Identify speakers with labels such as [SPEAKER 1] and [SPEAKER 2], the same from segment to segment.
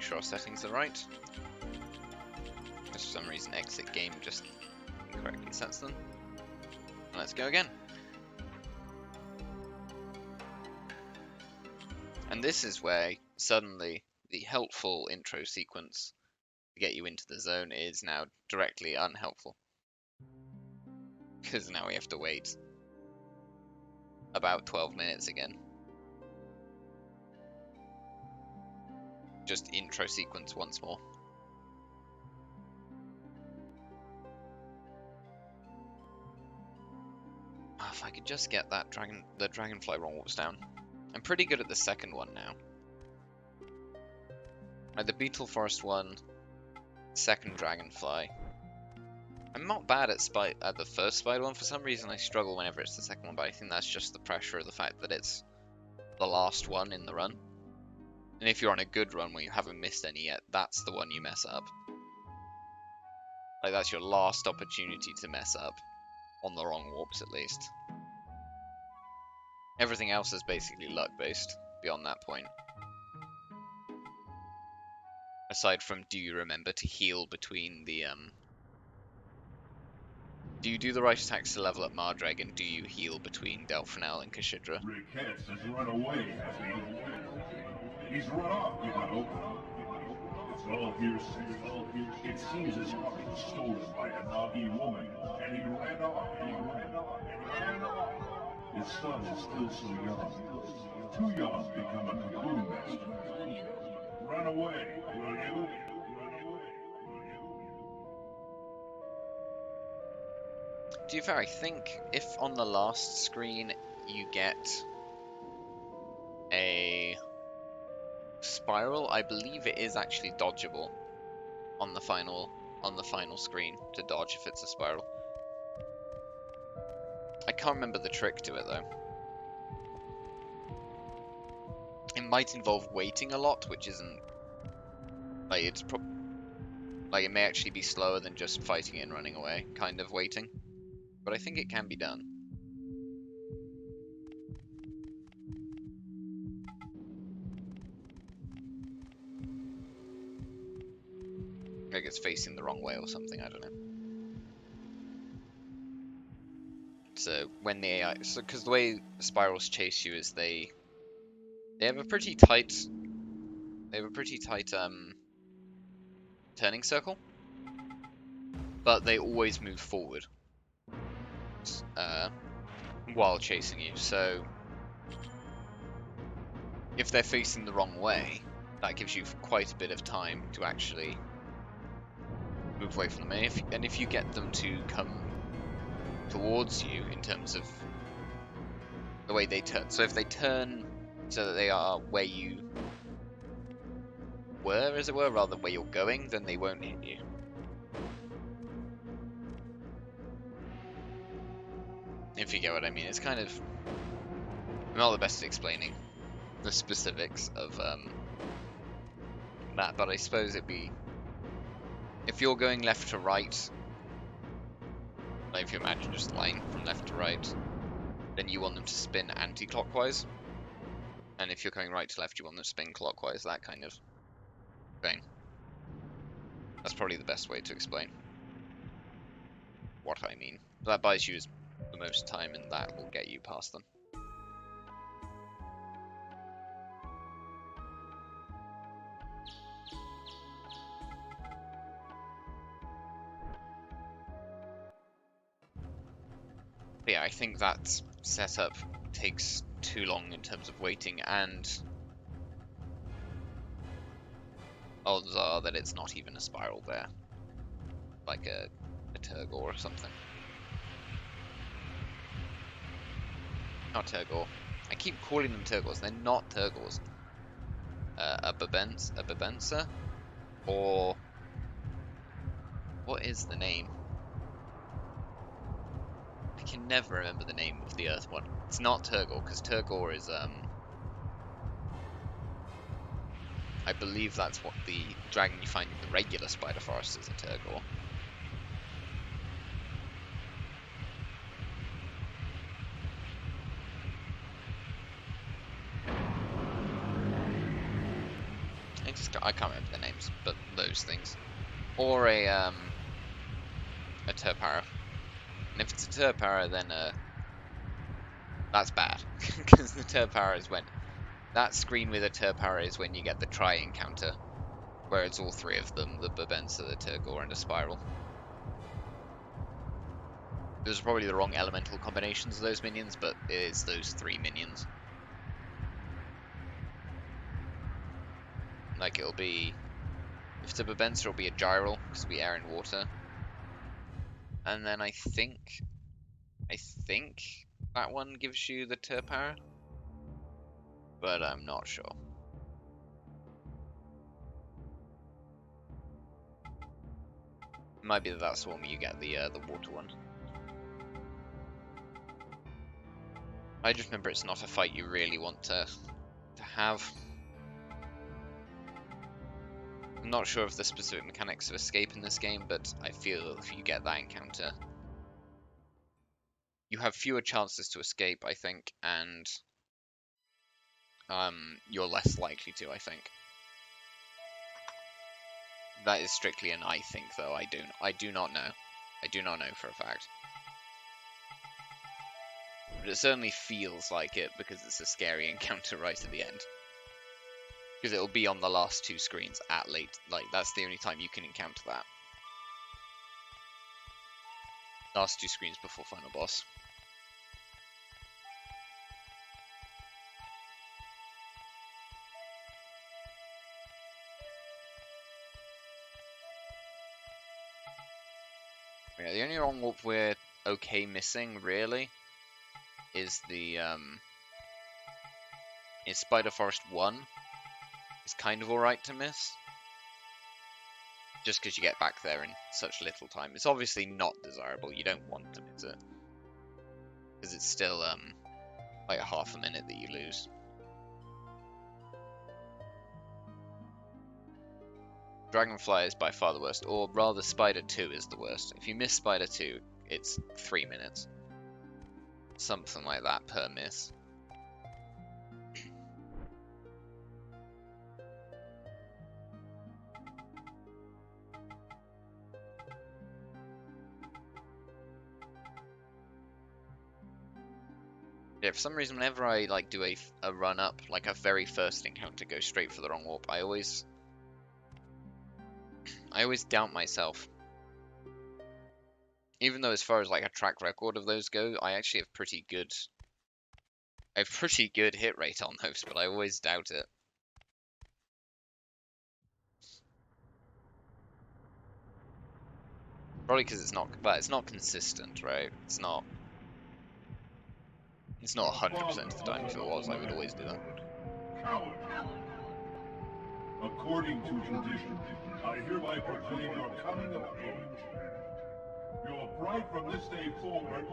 [SPEAKER 1] sure our settings are right. Just for some reason exit game just incorrectly sets them. And let's go again. And this is where suddenly the helpful intro sequence to get you into the zone is now directly unhelpful. Because now we have to wait about 12 minutes again. Just intro sequence once more. Oh, if I could just get that the dragonfly wrong warps down. I'm pretty good at the second one now. Like the beetle forest one, second dragonfly. I'm not bad at the first spider one. For some reason I struggle whenever it's the second one, but I think that's just the pressure of the fact that it's the last one in the run. And if you're on a good run where you haven't missed any yet, that's the one you mess up. Like that's your last opportunity to mess up. On the wrong warps at least. Everything else is basically luck based beyond that point. Aside from, do you remember to heal between the do you do the right attacks to level up Marrdreg, and do you heal between Delphinel and Kashidra?
[SPEAKER 2] Ricketts has run away, has he? He's run off, you know. It's all hearsay. It seems his heart was stolen by a Na'vi woman, and he ran off. His son is still so young. Too young to become a Cocoon master. Run away, will you?
[SPEAKER 1] To be fair, I think if on the last screen you get a spiral, I believe it is actually dodgeable on the final screen to dodge if it's a spiral. I can't remember the trick to it though. It might involve waiting a lot, which isn't like it may actually be slower than just fighting it and running away, kind of waiting. But I think it can be done. Like it's facing the wrong way or something, I don't know. So when the AI, because the way spirals chase you is they have a pretty tight, turning circle, but they always move forward while chasing you. So if they're facing the wrong way, that gives you quite a bit of time to actually move away from them. And if you get them to come towards you in terms of the way they turn, so if they turn so that they are where you were, as it were, rather than where you're going, then they won't hit you. If you get what I mean. It's kind of, I'm not the best at explaining the specifics of that, but I suppose it'd be, if you're going left to right, like if you imagine just a line from left to right, then you want them to spin anti-clockwise, and if you're going right to left, you want them to spin clockwise, that kind of thing. That's probably the best way to explain what I mean. That buys you the most time, and that will get you past them. But yeah, I think that setup takes too long in terms of waiting, and odds are that it's not even a spiral there, like a Turgor or something. Not Turgor. I keep calling them Turgors. They're not Turgors. A Babensa, or what is the name? I can never remember the name of the Earth one. It's not Turgor, because Turgor is I believe that's what the dragon you find in the regular spider forest is, a Turgor. I can't remember the things, but those things. Or a Turpara. And if it's a Turpara, then that's bad. Because the Turpara is when... That screen with a Turpara is when you get the try encounter. Where it's all three of them, the Babensa, the Turgor, and a Spiral. Those are probably the wrong elemental combinations of those minions, but it is those three minions. Like, it'll be... If it's a Babensa, it'll be a Gyral, because it'll be air and water. And then I think that one gives you the Turpara, but I'm not sure. It might be that that's the one where you get the water one. I just remember it's not a fight you really want to have. I'm not sure of the specific mechanics of escape in this game, but I feel if you get that encounter, you have fewer chances to escape, I think, and you're less likely to, I think. That is strictly an I think, though. I do not know. I do not know for a fact. But it certainly feels like it, because it's a scary encounter right at the end. Because it'll be on the last two screens at late, like, that's the only time you can encounter that. Last two screens before final boss. Yeah, the only wrong warp we're okay missing, really, is the, is Spider Forest 1. It's kind of alright to miss. Just because you get back there in such little time. It's obviously not desirable, you don't want to miss it. Because it's still, like half a minute that you lose. Dragonfly is by far the worst, or rather Spider 2 is the worst. If you miss Spider 2, it's 3 minutes. Something like that per miss. Yeah, for some reason, whenever I like do a run up, like a very first encounter goes straight for the wrong warp, I always doubt myself. Even though as far as like a track record of those go, I actually have pretty good hit rate on those, but I always doubt it. Probably because it's not consistent, right? It's not 100% of the time. If it was, I would always do that.
[SPEAKER 2] Coward. According to tradition, I hereby proclaim your coming of age. Your bride from this day forward,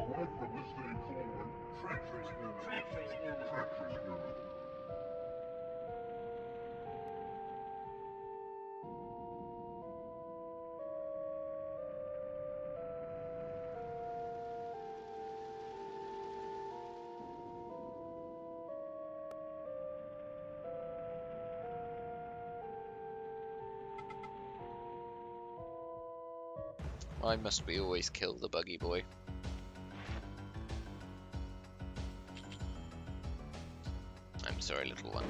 [SPEAKER 2] treacherous girl.
[SPEAKER 1] Why must we always kill the buggy boy? I'm sorry, little one.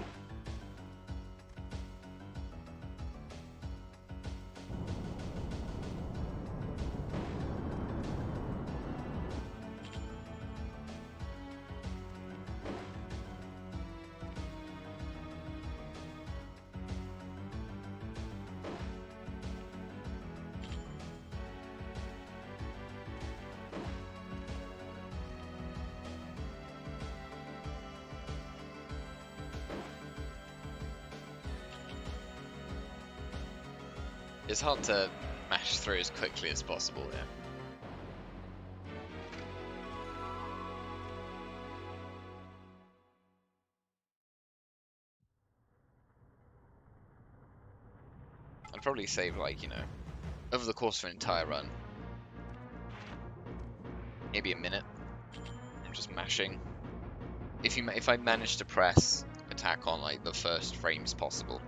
[SPEAKER 1] It's hard to mash through as quickly as possible, yeah. I'd probably save, like, you know, over the course of an entire run, maybe a minute, and just mashing. If I manage to press attack on, like, the first frames possible.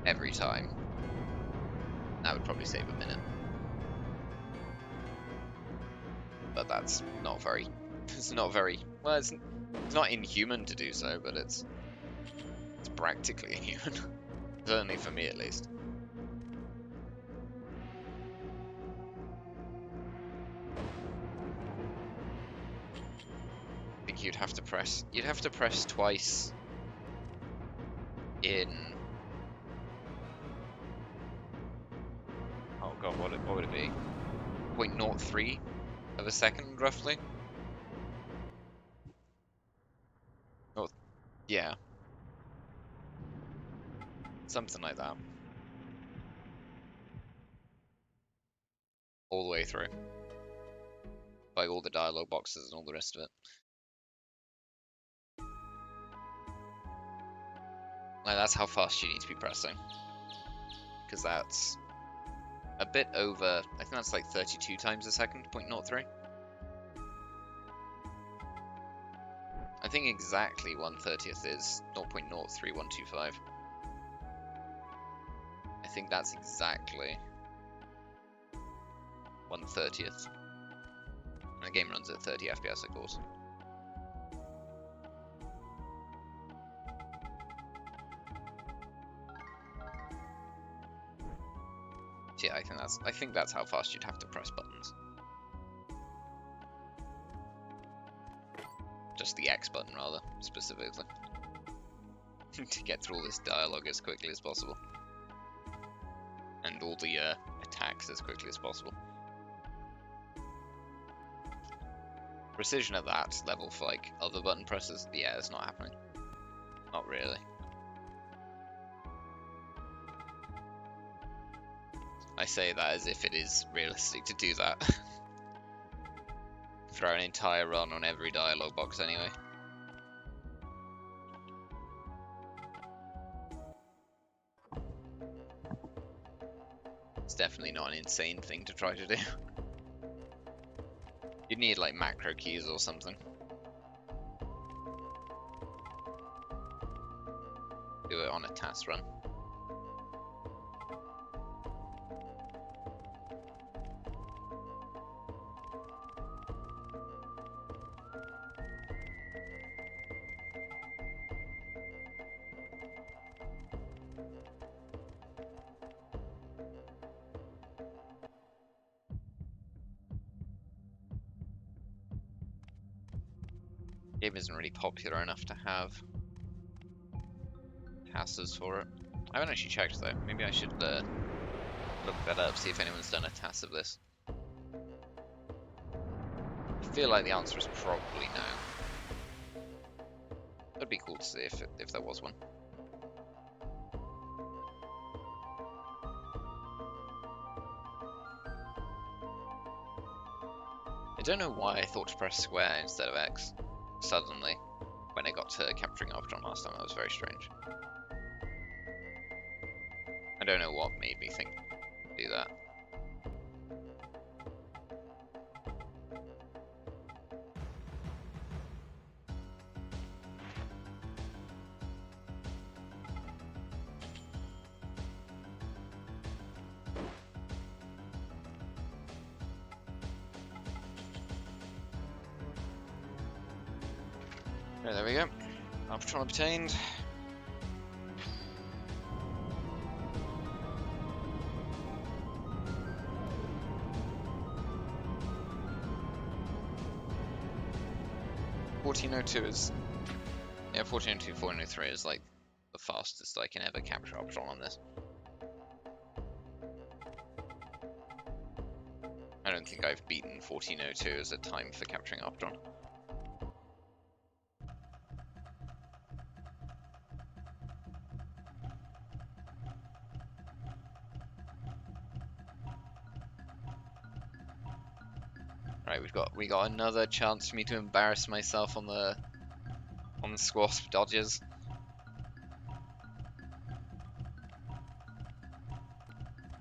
[SPEAKER 1] every time, that would probably save a minute. But that's not very, it's not very, well, it's not inhuman to do so, but it's practically inhuman. Certainly for me, at least. I think you'd have to press twice in, oh god, what would it be? 0.03 of a second, roughly? Oh, yeah. Something like that. All the way through. By all the dialogue boxes and all the rest of it. Like, that's how fast you need to be pressing. Because that's a bit over, I think that's like 32 times a second, 0.03. I think exactly 1/30th is 0.03125. I think that's exactly 1/30th. And the game runs at 30 FPS, of course. So yeah, I think that's how fast you'd have to press buttons. Just the X button, rather, specifically. To get through all this dialogue as quickly as possible. And all the attacks as quickly as possible. Precision at that level for like other button presses, yeah, it's not happening. Not really. I say that as if it is realistic to do that. Throw an entire run on every dialogue box anyway. It's definitely not an insane thing to try to do. You'd need like macro keys or something. Do it on a task run. Game isn't really popular enough to have tasks for it. I haven't actually checked though. Maybe I should look that up, see if anyone's done a task of this. I feel like the answer is probably no. That'd be cool to see if there was one. I don't know why I thought to press square instead of X suddenly when I got to capturing Arbitron last time. That was very strange. I don't know what made me think to do that. Okay, there we go. Arbitron obtained. .1402 is, yeah, 1402, 1403 is like the fastest I can ever capture Arbitron on this. I don't think I've beaten 1402 as a time for capturing Arbitron. Right, we got another chance for me to embarrass myself on the Squasp dodges.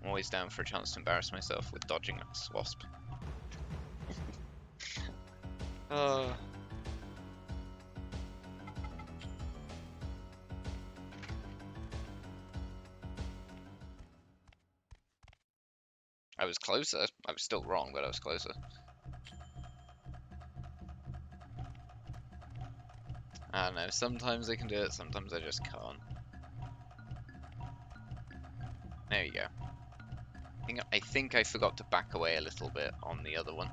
[SPEAKER 1] I'm always down for a chance to embarrass myself with dodging a Swasp. I was closer. I was still wrong, but I was closer. I don't know, sometimes I can do it, sometimes I just can't. There you go. I think I forgot to back away a little bit on the other one.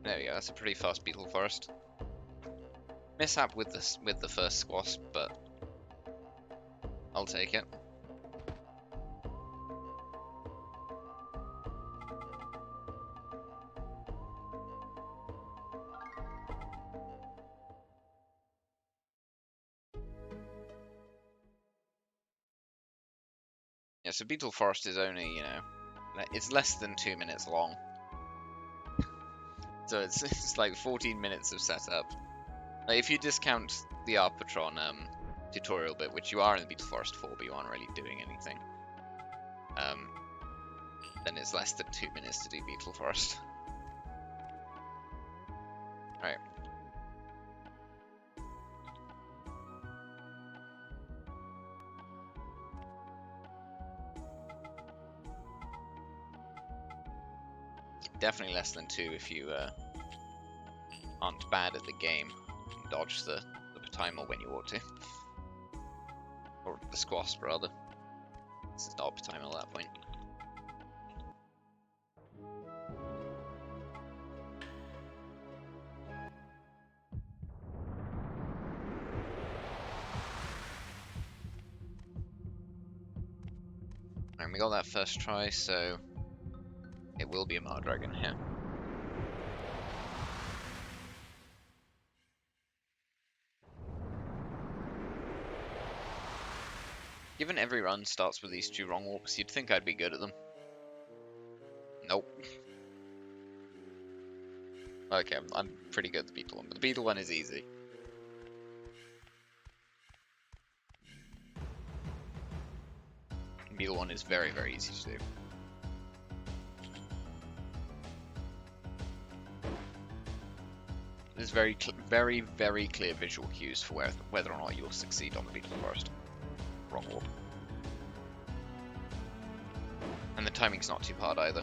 [SPEAKER 1] There we go, that's a pretty fast beetle forest. Mishap with the first squash, but I'll take it. Yeah, so Beetle Forest is only, you know, it's less than 2 minutes long. So it's like 14 minutes of setup. Like, if you discount the Arpatron tutorial bit, which you are in the Beetle Forest for, but you aren't really doing anything, then it's less than 2 minutes to do Beetle Forest. Alright. Definitely less than 2 if you aren't bad at the game and dodge the timer when you ought to. Or the squash, rather. This is not timer at that point. And we got that first try, so it will be a marrdreg here. Given every run starts with these 2 wrong warps, you'd think I'd be good at them. Nope. Okay, I'm pretty good at the beetle one, but the beetle one is easy. The beetle one is very, very easy to do. There's very, very clear visual cues for whether or not you'll succeed on the Beetle Forest. Wrong warp. And the timing's not too hard either.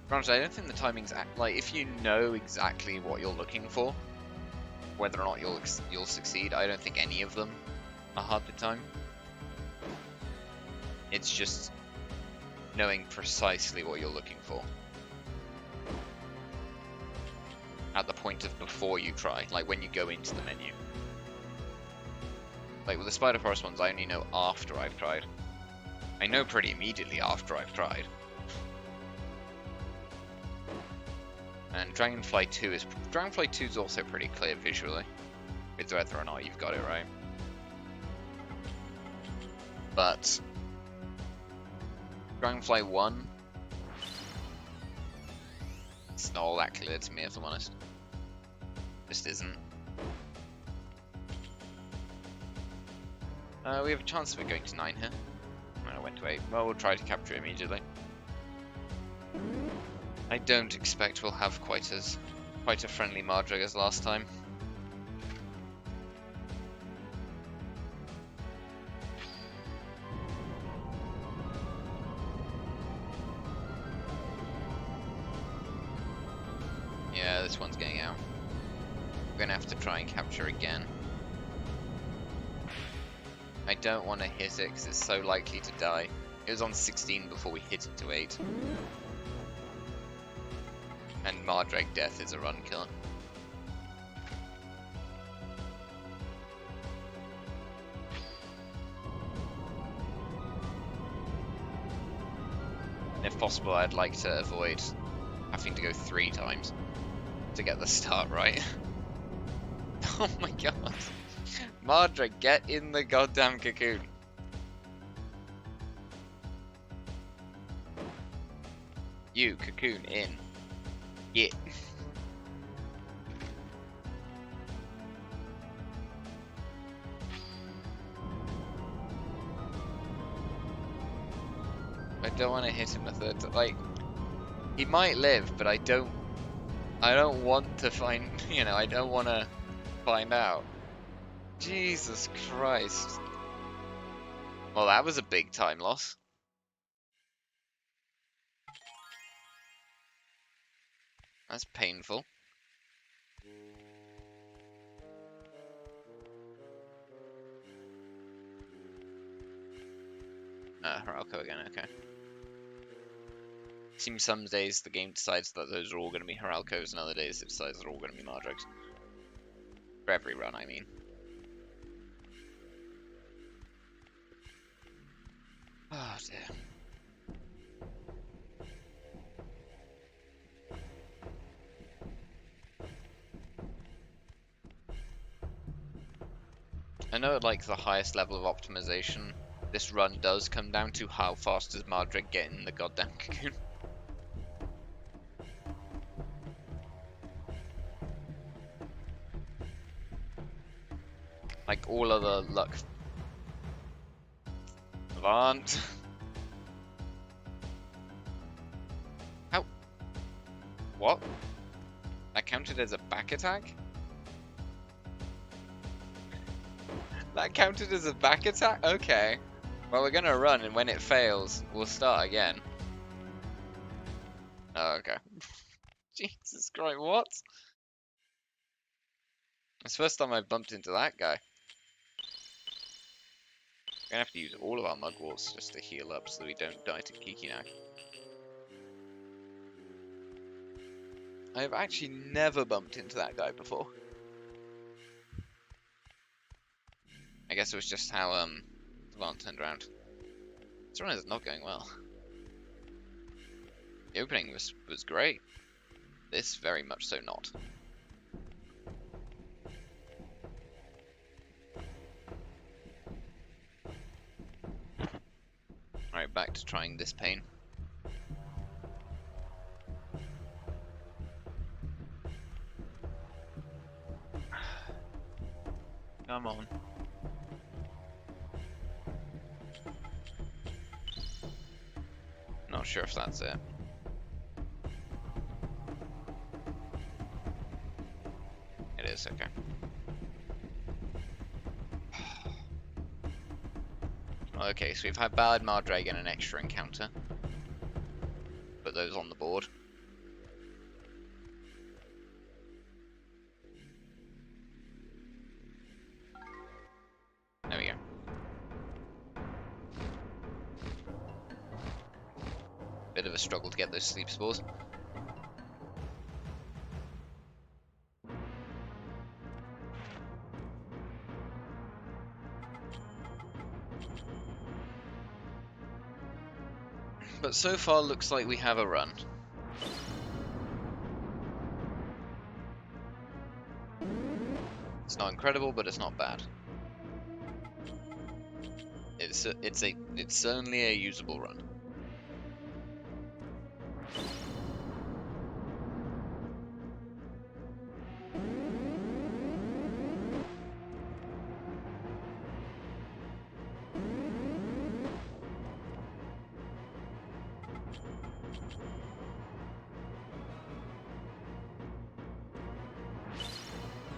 [SPEAKER 1] Granted, I don't think the timing's like, if you know exactly what you're looking for, whether or not you'll succeed, I don't think any of them are hard to time. It's just knowing precisely what you're looking for at the point of before you try, like when you go into the menu. Like with the Spider Forest ones, I only know after I've tried. I know pretty immediately after I've tried. And Dragonfly 2 is also pretty clear visually, with whether or not you've got it right. But Dragonfly 1, it's not all that clear to me, if I'm honest. Just isn't. We have a chance of it going to 9 here. And I went to 8. Well, we'll try to capture it immediately. I don't expect we'll have quite a friendly marrdreg as last time. Yeah, this one's getting out. We're gonna have to try and capture again. I don't want to hit it because it's so likely to die. It was on 16 before we hit it to 8. And marrdreg death is a run killer. And if possible, I'd like to avoid having to go 3 times to get the start right. Oh my god. Marrdreg, get in the goddamn cocoon. You, cocoon, in. Yeah. I don't want to hit him a third time. Like, he might live, but I don't want to find, you know, I don't want to find out. Jesus Christ. Well, that was a big time loss. That's painful. Haralco again, okay. Seems some days the game decides that those are all going to be Haralcos, and other days it decides they're all going to be marrdregs. For every run, I mean. Oh dear. I know at like the highest level of optimization, this run does come down to how fast does marrdreg get in the goddamn cocoon. Like all other luck. Avant. How? What? That counted as a back attack? That counted as a back attack? Okay. Well, we're gonna run, and when it fails, we'll start again. Oh, okay. Jesus Christ, what? It's the first time I've bumped into that guy. We're gonna have to use all of our mugworts just to heal up so that we don't die to Kikinak. I've actually never bumped into that guy before. I guess it was just how Savant turned around. This run is not going well. The opening was great. This very much so not. Alright, back to trying this pain. Come on. Not sure if that's it. It is, okay. Okay, so we've had Ballad, Marrdreg, and an extra encounter. Put those on the board. There we go. Bit of a struggle to get those sleep spores. But so far looks like we have a run. It's not incredible, but it's not bad. It's certainly a usable run.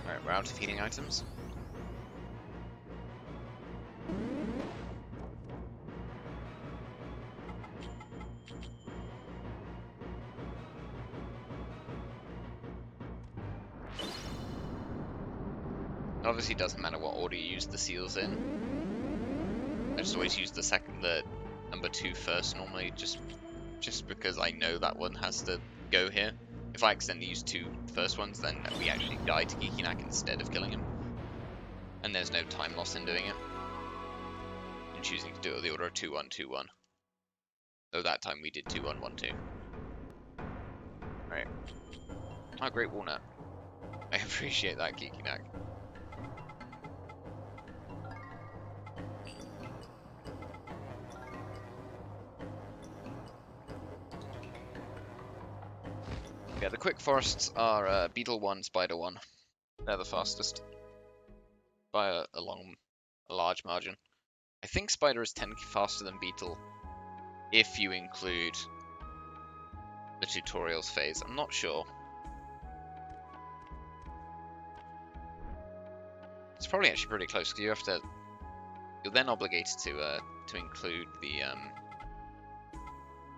[SPEAKER 1] Alright, we're out of healing items. It obviously doesn't matter what order you use the seals in. I just always use the number 2 first normally, just because I know that one has to go here. If I accidentally use 2 first ones, then we actually die to Kikinak instead of killing him. And there's no time loss in doing it. And choosing to do it with the order of 2-1-2-1. Though that time we did 2-1-1-2. Right. Oh, great walnut. I appreciate that, Kikinak. Yeah, the quick forests are Beetle 1, Spider 1. They're the fastest. By a large margin. I think Spider is 10 faster than Beetle. if you include the tutorials phase. I'm not sure. It's probably actually pretty close because you have to. You're then obligated to include the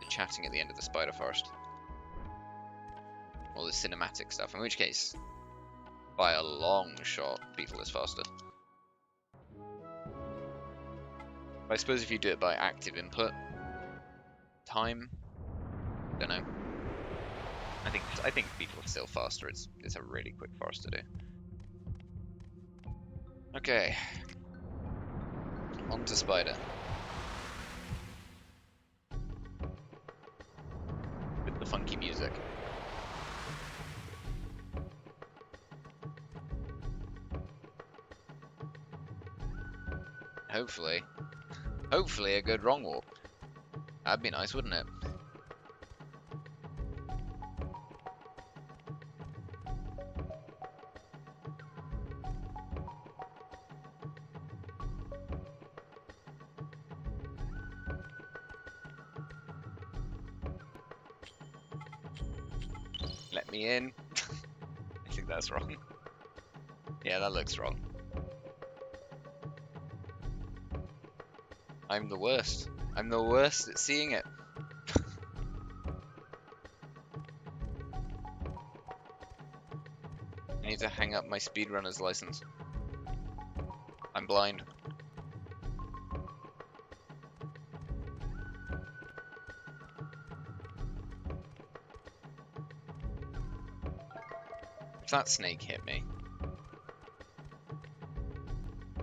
[SPEAKER 1] chatting at the end of the spider forest, or the cinematic stuff. In which case, by a long shot, Beetle is faster. But I suppose if you do it by active input time, don't know. I think Beetle is still faster. It's a really quick forest to do. Okay. On to Spider. With the funky music. Hopefully a good wrong warp. That'd be nice, wouldn't it? Let me in. I think that's wrong. Yeah, that looks wrong. I'm the worst. I'm the worst at seeing it. I need to hang up my speedrunner's license. I'm blind. If that snake hit me,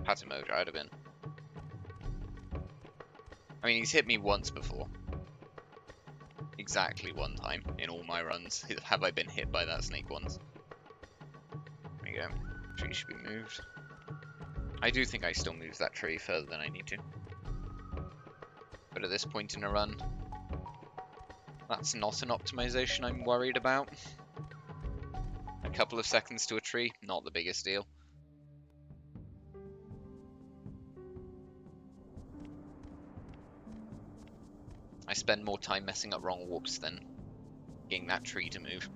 [SPEAKER 1] Patimoja, I'd have been. I mean, he's hit me once before. Exactly one time in all my runs have I been hit by that snake once. There you go. Tree should be moved. I do think I still move that tree further than I need to. But at this point in a run, that's not an optimization I'm worried about. A couple of seconds to a tree, not the biggest deal. I spend more time messing up wrong warps than getting that tree to move.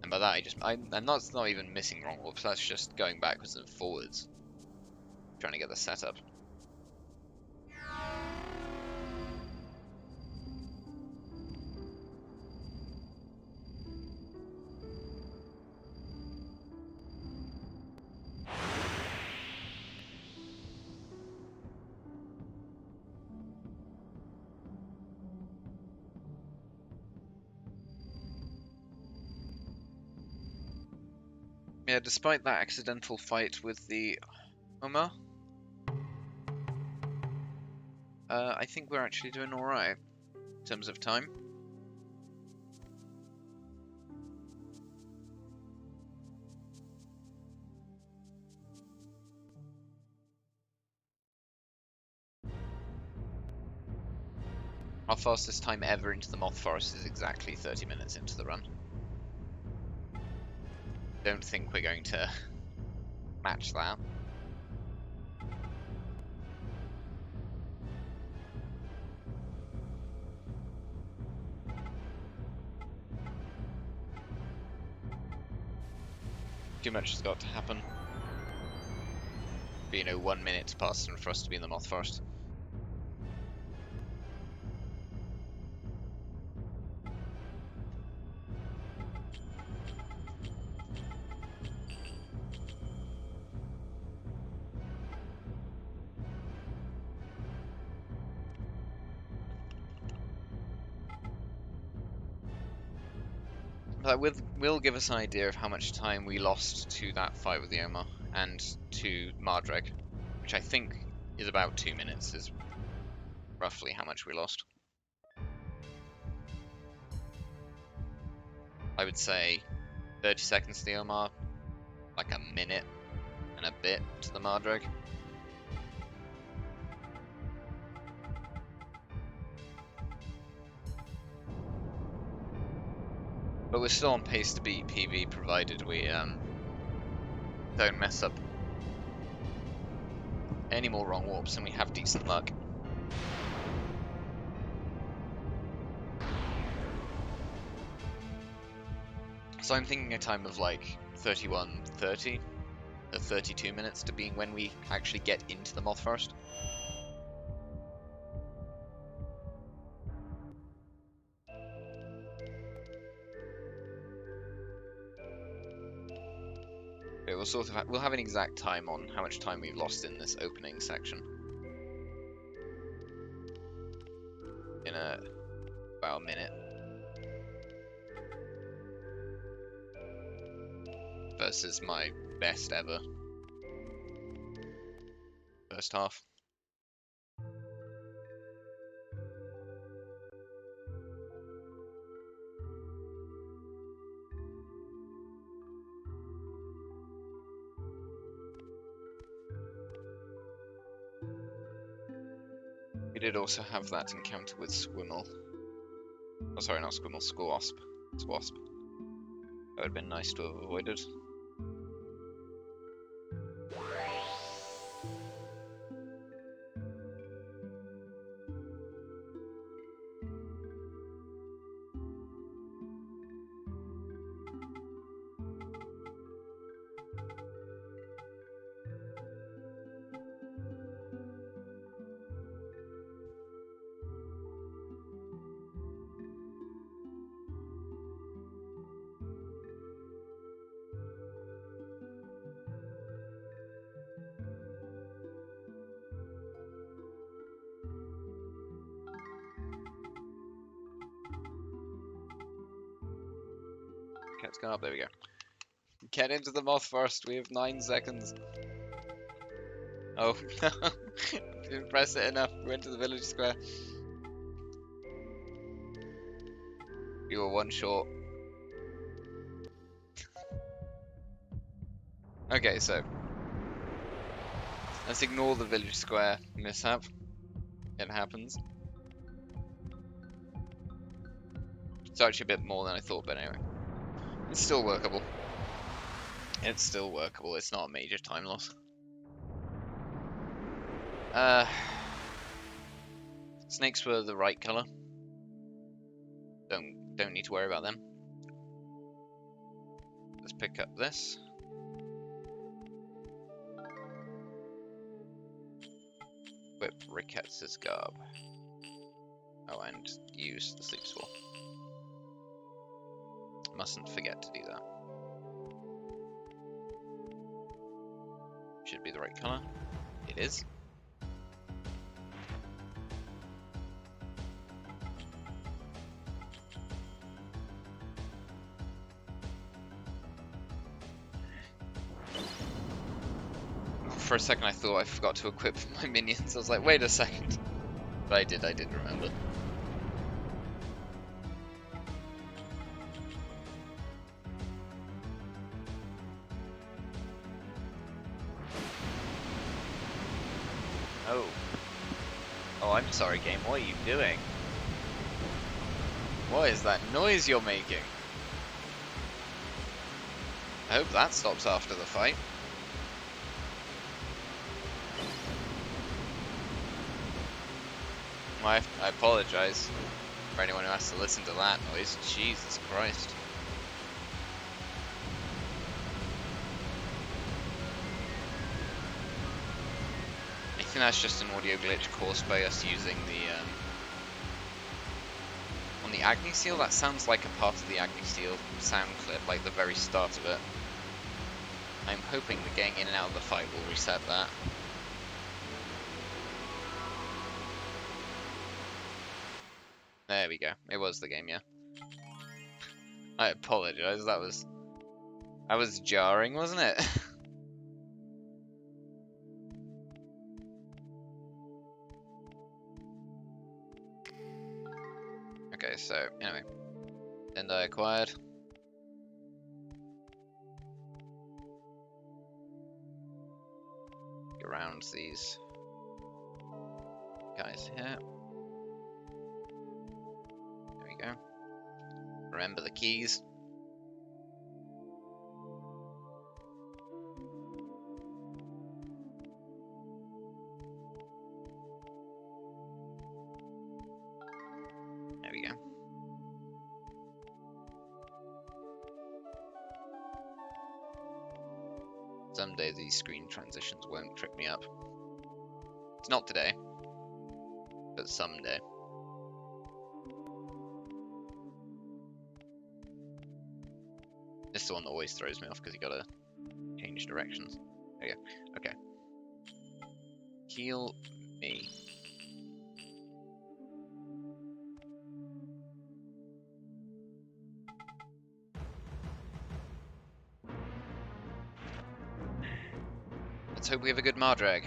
[SPEAKER 1] And by that and that's not even missing wrong warps, that's just going backwards and forwards. Trying to get the setup. Yeah, despite that accidental fight with the ohma, I think we're actually doing alright in terms of time. Our fastest time ever into the Moth Forest is exactly 30 minutes into the run. Don't think we're going to match that. Too much has got to happen. But, 1 minute to pass for us to be in the Moth Forest. That will give us an idea of how much time we lost to that fight with the ohma and to marrdreg, which I think is about 2 minutes, is roughly how much we lost. I would say 30 seconds to the ohma, like a minute and a bit to the marrdreg. But we're still on pace to beat PV, provided we don't mess up any more wrong warps and we have decent luck. So I'm thinking a time of like 31:30, 32 minutes to being when we actually get into the moth forest. But we'll sort of we'll have an exact time on how much time we've lost in this opening section in about a minute. Versus my best ever first half. We did also have that encounter with Squimble. Oh, sorry, not Squimble, Squasp. Squasp. That would have been nice to have avoided. Okay, it's gone up, there we go. Get into the moth first, we have 9 seconds. Oh, no. Didn't press it enough, we went to the village square. You were 1 short. Okay, so let's ignore the village square mishap. It happens. It's actually a bit more than I thought, but anyway. It's still workable. It's still workable, it's not a major time loss. Snakes were the right colour. Don't need to worry about them. Let's pick up this. Whip Ricketts' garb. Oh, and use the sleep spore. Mustn't forget to do that. Should be the right colour. It is. For a second I thought I forgot to equip my minions. I was like, wait a second. But I did remember. Oh. Oh, I'm sorry, game. What are you doing? What is that noise you're making? I hope that stops after the fight. I apologize for anyone who has to listen to that noise. Jesus Christ. I think that's just an audio glitch caused by us using the on the Agni Seal. That sounds like a part of the Agni Seal sound clip, like the very start of it. I'm hoping that getting in and out of the fight will reset that. There we go. It was the game, yeah. I apologize. That was jarring, wasn't it? Okay, so anyway, and I acquired. Around these guys here. There we go. Remember the keys. There we go. Someday these screen transitions won't trip me up. It's not today, but someday. This is the one that always throws me off because you gotta change directions. There you go. Okay. Heal me. Let's hope we have a good marrdreg.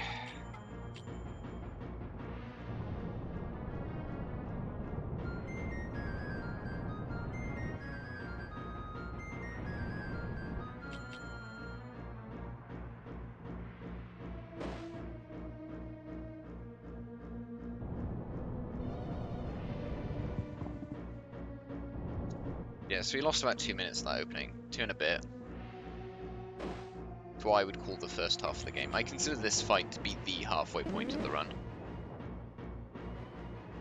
[SPEAKER 1] Yeah, so we lost about 2 minutes of that opening. 2 and a bit. To what I would call the first half of the game. I consider this fight to be the halfway point of the run.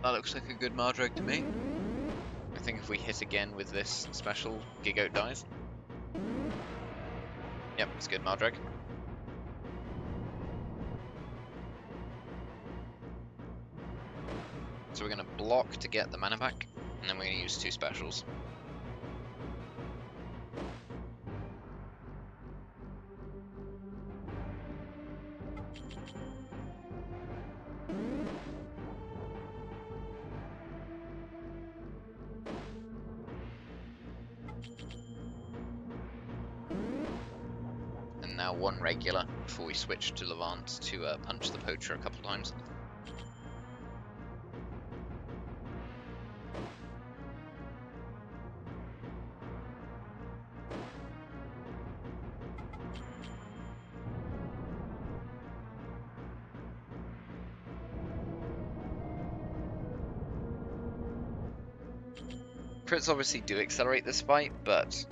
[SPEAKER 1] That looks like a good marrdreg to me. I think if we hit again with this special, Gigoat dies. Yep, it's good marrdreg. So we're going to block to get the mana back, and then we're going to use 2 specials. And now 1 regular before we switch to Levant to punch the poacher a couple times. Crits obviously do accelerate this fight, but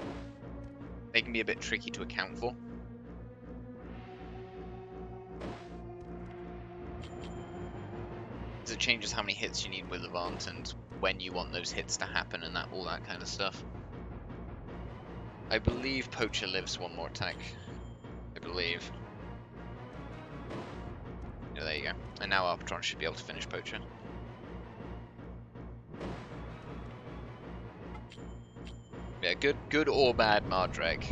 [SPEAKER 1] they can be a bit tricky to account for. Because it changes how many hits you need with Levant and when you want those hits to happen and all that kind of stuff. I believe Poacher lives 1 more attack. I believe. Yeah, there you go. And now Arbitron should be able to finish Poacher. Yeah, good or bad marrdreg.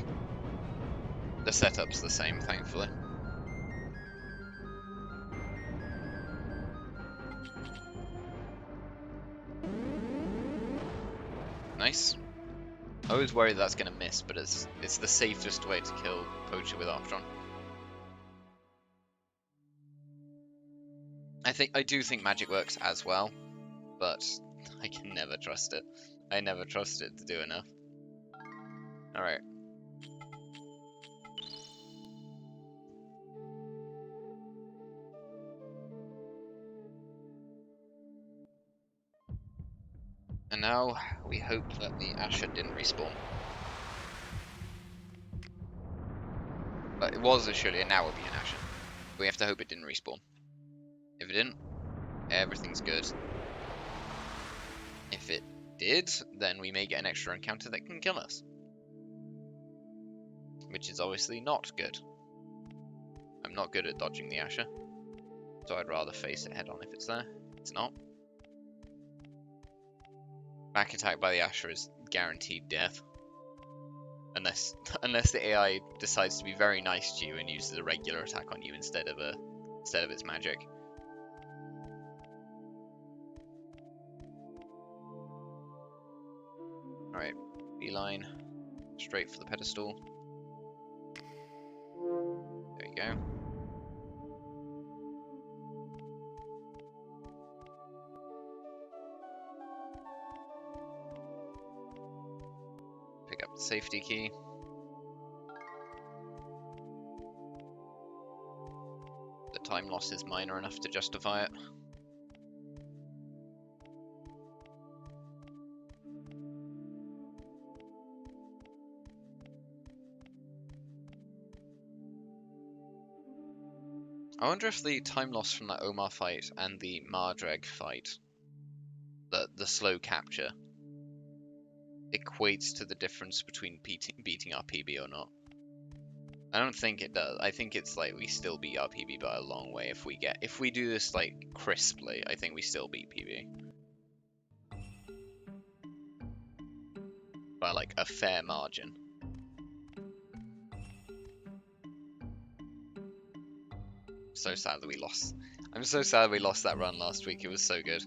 [SPEAKER 1] The setup's the same, thankfully. Nice. I always worry that's going to miss, but it's the safest way to kill Poacher with Arbitron. I do think magic works as well, but I can never trust it. I never trust it to do enough. Alright. And now we hope that the Asher didn't respawn. But it was surely, and now it'll be an Asher. We have to hope it didn't respawn. If it didn't, everything's good. If it did, then we may get an extra encounter that can kill us. Which is obviously not good. I'm not good at dodging the Asher, so I'd rather face it head on if it's there. It's not. Back attack by the Asher is guaranteed death. Unless the AI decides to be very nice to you and uses a regular attack on you instead of its magic. Alright, beeline. Straight for the pedestal. There you go. Pick up the safety key. The time loss is minor enough to justify it. I wonder if the time loss from that ohma fight and the marrdreg fight, the slow capture, equates to the difference between beating our PB or not. I don't think it does. I think it's like we still beat our PB by a long way if we do this like crisply. I think we still beat PB by like a fair margin. So sad that we lost. I'm so sad we lost that run last week. It was so good.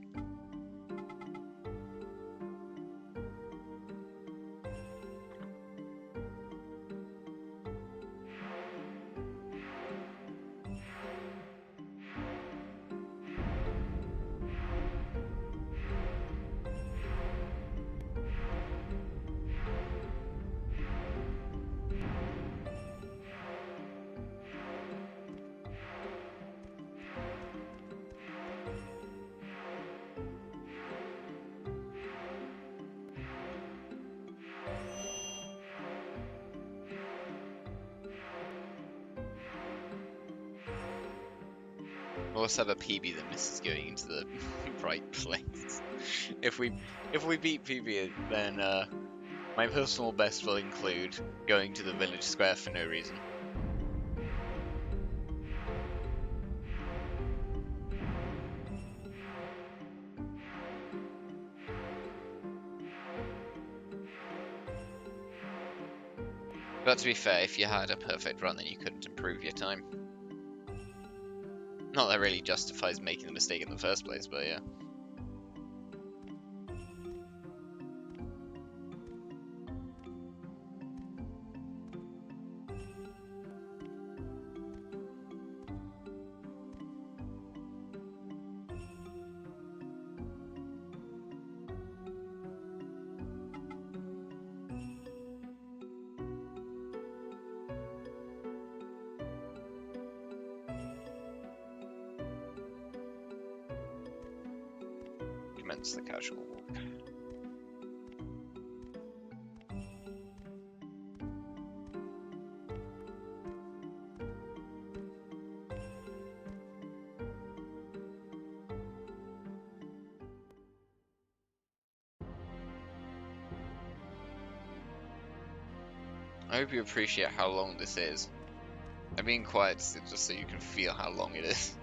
[SPEAKER 1] We'll also have a PB that misses going into the right place. If we beat PB, then my personal best will include going to the village square for no reason. But to be fair, if you had a perfect run, then you couldn't improve your time. Not that really justifies making the mistake in the first place, but yeah. Commence the casual walk. I hope you appreciate how long this is. I'm being quiet just so you can feel how long it is.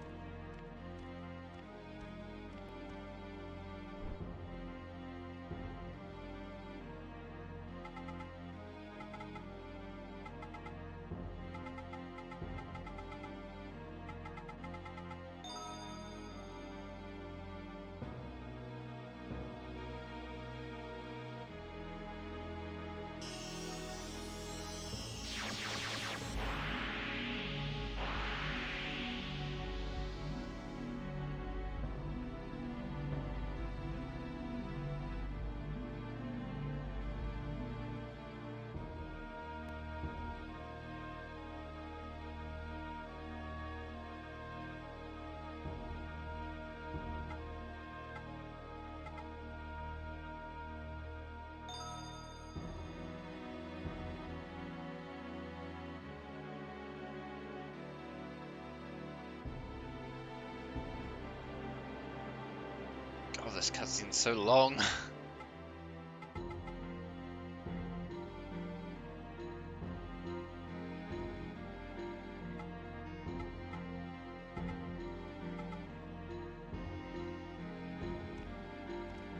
[SPEAKER 1] Oh, this cutscene's so long.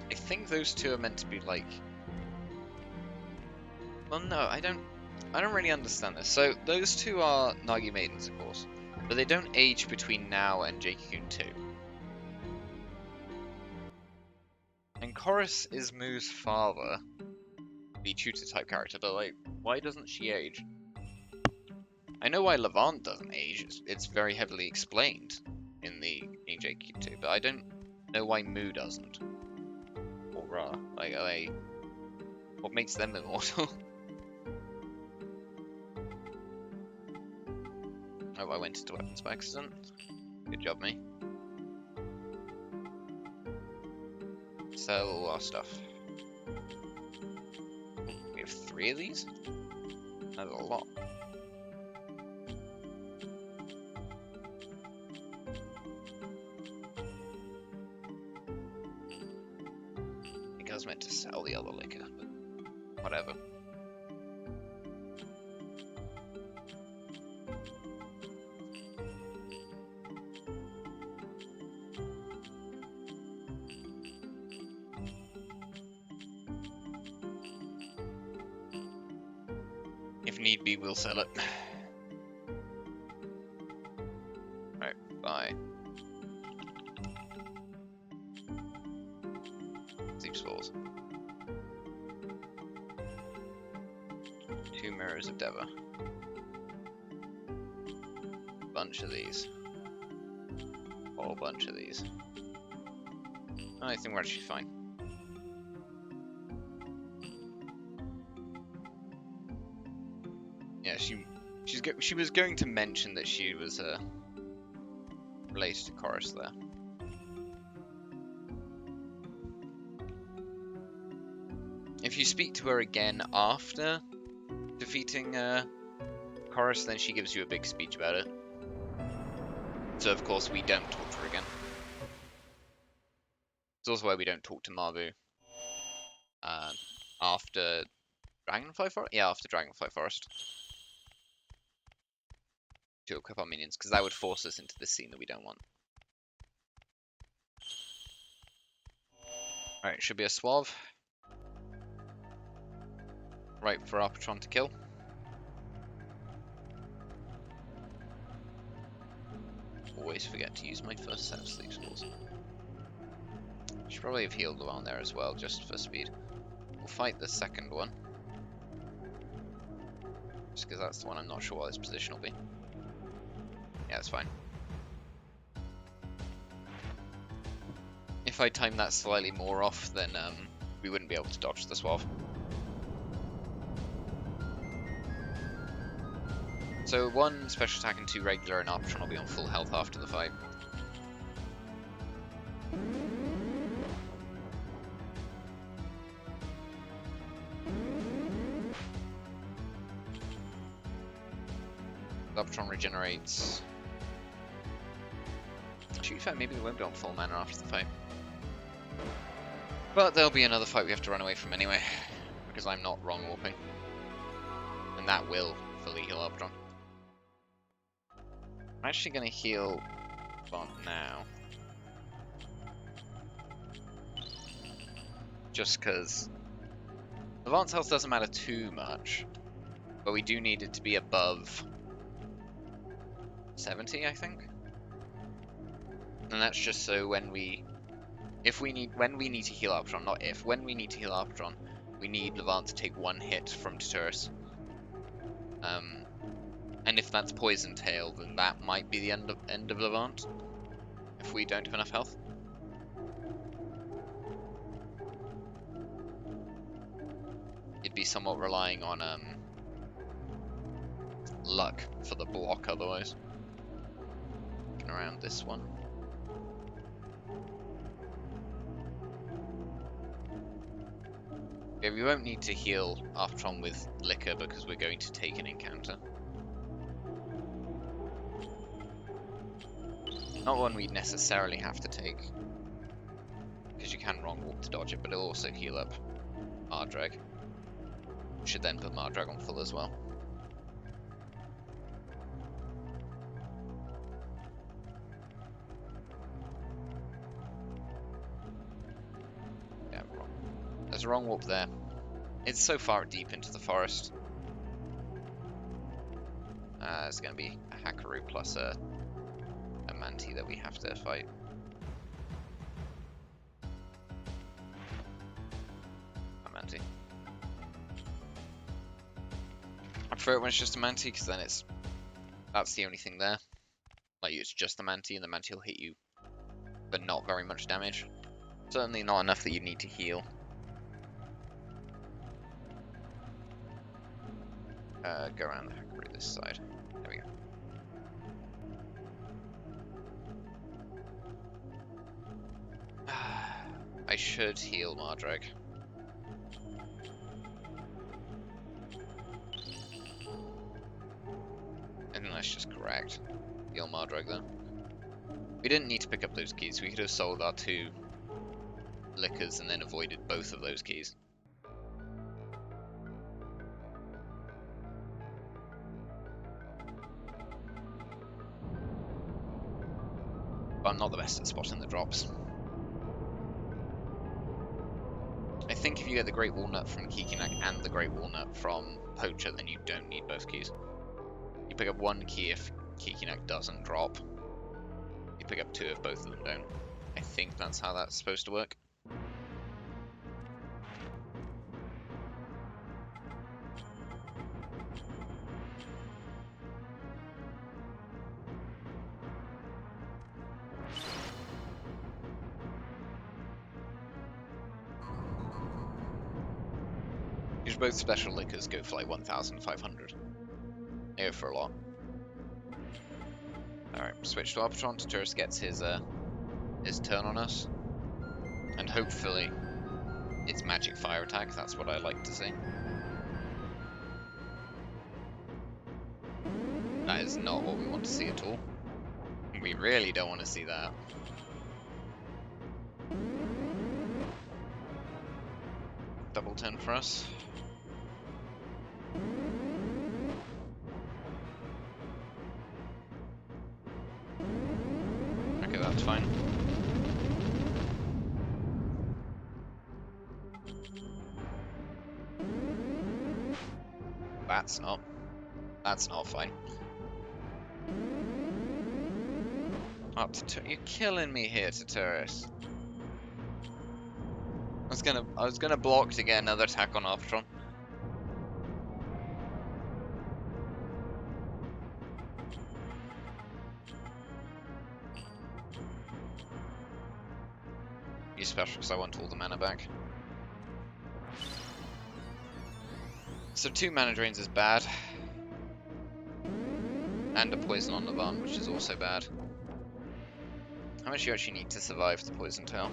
[SPEAKER 1] I think those two are meant to be like... Well, no, I don't really understand this. So, those two are Nagi Maidens, of course. But they don't age between now and Cocoon 2. And Chorus is Moo's father, the tutor-type character, but like, why doesn't she age? I know why Levant doesn't age, it's very heavily explained in Cocoon 2, but I don't know why Moo doesn't. Or Ra. Like, are they... What makes them immortal? Oh, I went into weapons by accident. Good job, me. Sell all our stuff. We have 3 of these? That's a lot. I think I was meant to sell the other liquor, but whatever. need be, we'll sell it. Right, bye. Sleep spores. 2 mirrors of Deva. Bunch of these. Whole bunch of these. I think we're actually fine. Yeah, she was going to mention that she was related to Chorus there. If you speak to her again after defeating Chorus, then she gives you a big speech about it. So of course we don't talk to her again. It's also why we don't talk to Marbu after Dragonfly Forest? Yeah, after Dragonfly Forest. To equip our minions, because that would force us into this scene that we don't want. Alright, should be a Suave. Right for our Patron to kill. Always forget to use my first set of sleep spores. Should probably have healed around there as well, just for speed. We'll fight the second one. Just because that's the one I'm not sure what his position will be. Yeah, that's fine. If I time that slightly more off, then we wouldn't be able to dodge the Suave. So 1 special attack and 2 regular, and our Patron will be on full health after the fight. The Patron regenerates. To be fair, maybe they won't be on full mana after the fight. But there'll be another fight we have to run away from anyway, because I'm not wrong warping. And that will fully heal Arbitron. I'm actually going to heal Bont now. Just because Levant's health doesn't matter too much, but we do need it to be above 70, I think. And that's just so when we need to heal Arbitron, not if, when we need to heal Arbitron, we need Levant to take 1 hit from tuturis. And if that's Poison Tail, then that might be the end of Levant, if we don't have enough health. You'd be somewhat relying on luck for the block otherwise. Looking around this one. Yeah, we won't need to heal Arbitron with Liquor because we're going to take an encounter. Not one we'd necessarily have to take, because you can wrong walk to dodge it, but it'll also heal up marrdreg. Should then put marrdreg on full as well. Yeah, wrong. There's a wrong warp there. It's so far deep into the forest. It's going to be a Hakaru plus a Manti that we have to fight. A Manti. I prefer it when it's just a Manti, because then that's the only thing there. Like, it's just a Manti, and the Manti will hit you, but not very much damage. Certainly not enough that you need to heal. Go around the Hakaru this side. There we go. I should heal marrdreg. I think that's just correct. Heal marrdreg then. We didn't need to pick up those keys. We could have sold our 2 liquors and then avoided both of those keys. But I'm not the best at spotting the drops. I think if you get the Great Walnut from Kikinak and the Great Walnut from Poacher, then you don't need both keys. You pick up one key if Kikinak doesn't drop. You pick up two if both of them don't. I think that's how that's supposed to work. Because both special liquors go for like 1,500. They go for a lot. Alright, switch to Arbitron. Tuturis gets his turn on us. And hopefully it's magic fire attack. That's what I like to see. That is not what we want to see at all. We really don't want to see that. Double turn for us. Okay, that's fine. That's not fine. Oh, you're killing me here, Tuturis. I was gonna block to get another attack on Arbitron. Use special because I want all the mana back. So 2 mana drains is bad. And a poison on the barn, which is also bad. How much do you actually need to survive the poison tail?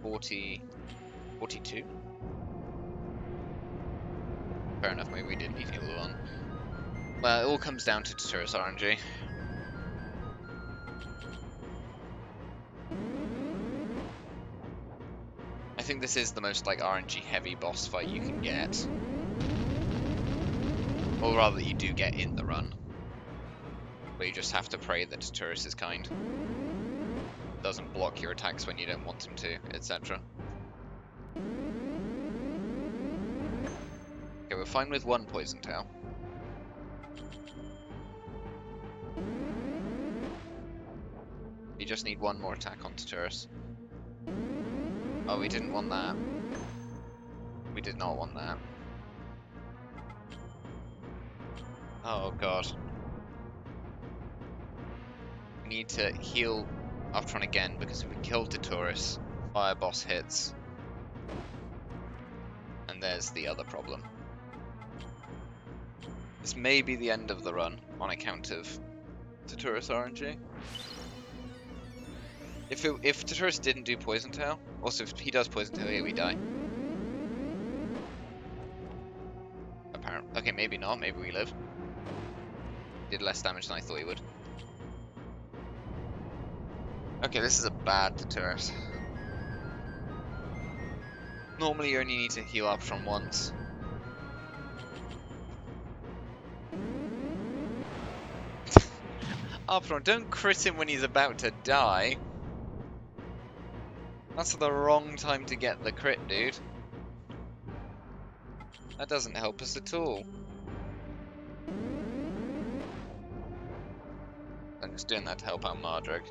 [SPEAKER 1] 42? Fair enough, maybe we did need heal on. Well, it all comes down to Tuturis RNG. I think this is the most like RNG heavy boss fight you can get. Or rather you do get in the run. But you just have to pray that Tuturis is kind. Doesn't block your attacks when you don't want him to, etc. Okay, we're fine with 1 poison tail. You just need 1 more attack on Tuturis. Oh, we didn't want that. We did not want that. Oh god. We need to heal Arbitron again, because if we kill Tuturis, Fire Boss hits. And there's the other problem. This may be the end of the run, on account of Tuturis RNG. If Tuturis didn't do Poison Tail, also if he does Poison Tail, yeah, we die. Apparently. Okay, maybe not, maybe we live. Did less damage than I thought he would. Okay, this is a bad Tuturis. Normally you only need to heal Arbitron once. Arbitron, don't crit him when he's about to die. That's the wrong time to get the crit, dude. That doesn't help us at all. I'm just doing that to help out marrdreg.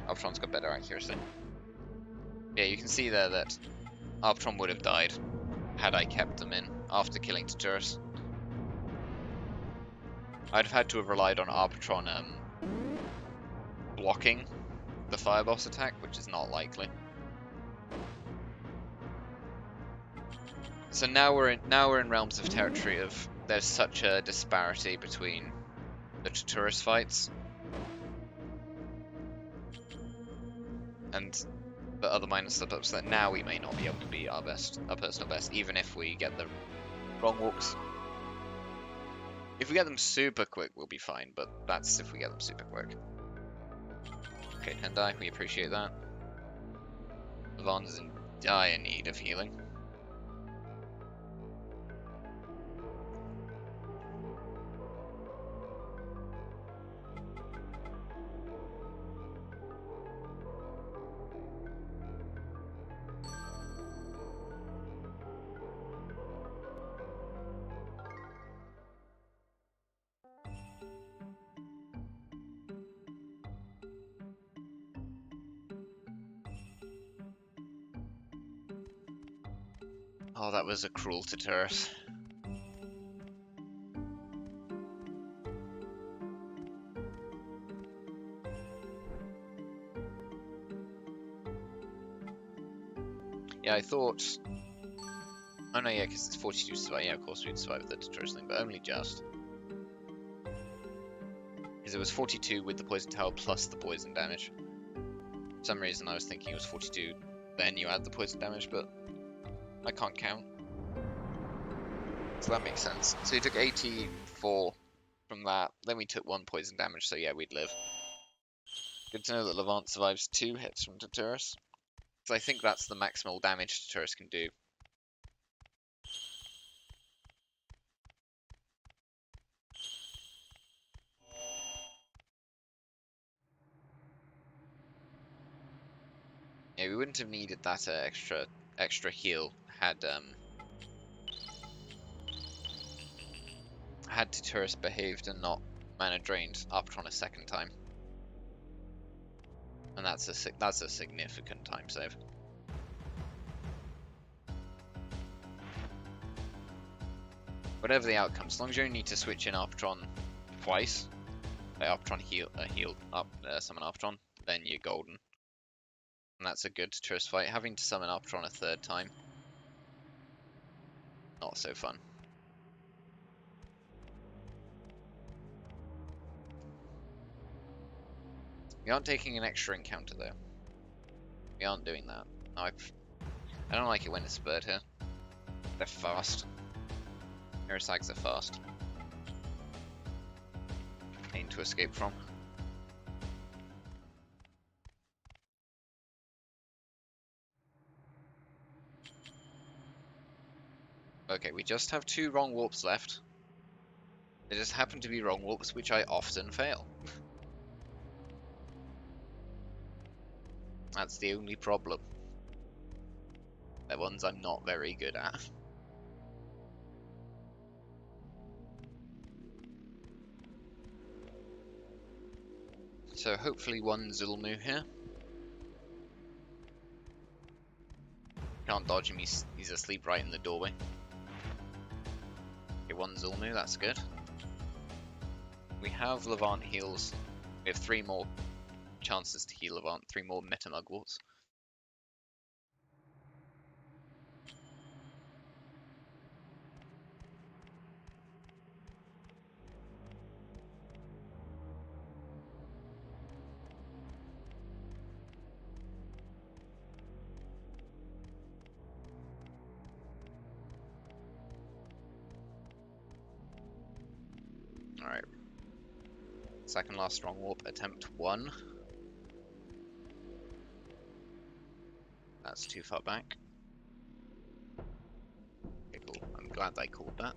[SPEAKER 1] Arbitron's got better accuracy. Yeah, you can see there that Arbitron would have died had I kept them in after killing Tuturis. I'd have had to have relied on Arbitron blocking the Fire Boss attack, which is not likely. So now we're in realms of territory of there's such a disparity between the Tuturis fights and the other minor step-ups that now we may not be able to be our personal best, even if we get the wrong walks. If we get them super quick, we'll be fine, but that's if we get them super quick. Okay, Tendai, we appreciate that. Levon is in dire need of healing. Oh, that was a cruel tuturis. Yeah, I thought... Oh no, yeah, because it's 42 to survive. Yeah, of course we'd survive the tuturis thing, but only just. Because it was 42 with the poison tower plus the poison damage. For some reason I was thinking it was 42, then you add the poison damage, but I can't count. So that makes sense. So you took 84 from that, then we took 1 poison damage, so yeah, we'd live. Good to know that Levant survives 2 hits from tuturis. So I think that's the maximal damage tuturis can do. Yeah, we wouldn't have needed that extra heal had tuturis behaved and not mana drained Arptron a second time. And that's a significant time save. Whatever the outcome, as long as you only need to switch in Arptron twice, Arptron summon Arptron, then you're golden. And that's a good tuturis fight. Having to summon Arptron a 3rd time, not so fun. We aren't taking an extra encounter though. We aren't doing that. No, I don't like it when it's spurred here. They're fast. Mirasags are fast. Pain to escape from. Okay, we just have 2 wrong warps left. They just happen to be wrong warps, which I often fail. That's the only problem. They're ones I'm not very good at. So hopefully 1 Zulmu here. Can't dodge him, he's asleep right in the doorway. Okay, 1 Zulmu, that's good. We have Levant heals. We have 3 more chances to heal Levant, 3 more Meta Mugworts. Alright. Second last strong warp, attempt 1. That's too far back. Okay, cool. I'm glad I called that.